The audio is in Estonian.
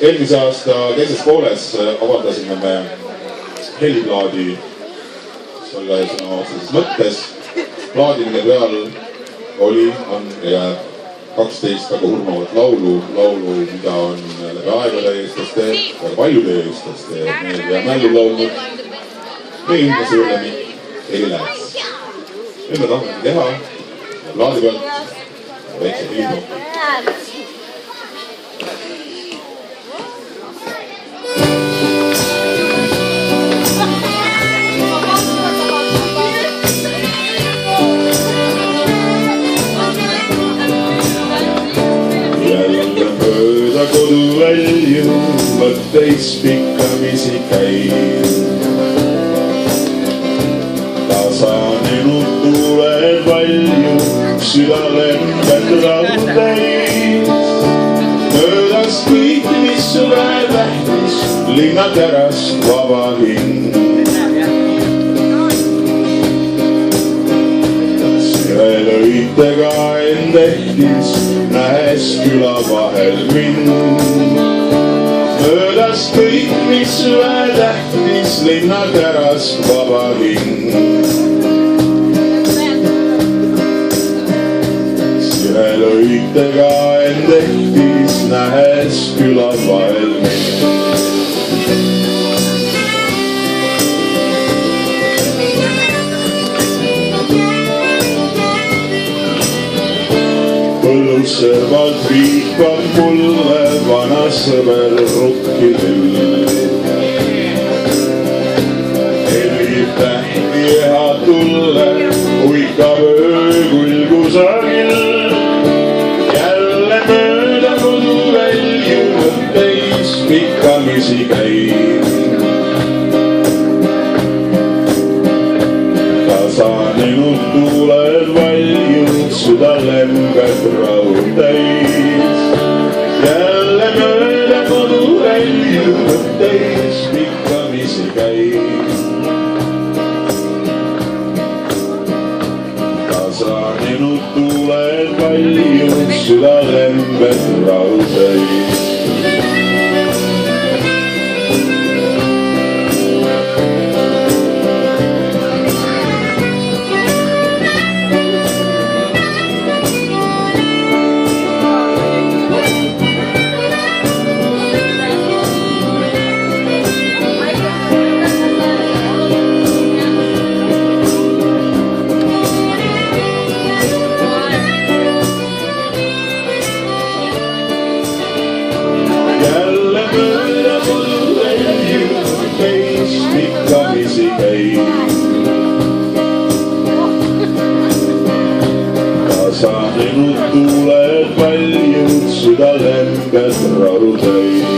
Eelmise aasta teises pooles avaldasime me heliplaadi selle sõna otseses mõttes. Plaadi, mille peal on ja 12 väga hurmavat laulu, mida on läbi aegade eestlaste, väga paljude eestlaste meedia mällu laulnud. Meie ümber suuremi ei läheks. Nüüd me tahame teha plaadi pealt väikse heliplaadi. Koduvälju mõtteis pikkamisi käib. Tasanenud tuuled valju, südalembed rahutäis. Möödas kõik, mis sulle tähtis, linnaterast vaba hing. Sirelõitega end ehtis, nähes küla vahel mind. Möödas kõik, mis sulle tähtis, linnaterast vaba hing. Sirelõitega end ehtis, nähes küla vahel mind. Põlluservalt viipab mulle vana sõber rukkilill. Helib tähti eha tulle, uikab öökull kusagil. Jälle mööda koduvälju mõtteis pikkamisi käib. Tasanenud tuuled valjud, südalembed rahutäis. Jälle mööda koduvälju mõtteis pikkamisi käib. Tasanenud tuuled valjud, südalembed rahutäis. Pikkamisi käib. Tasanenud tuuled valjud, südalembed rahutäis.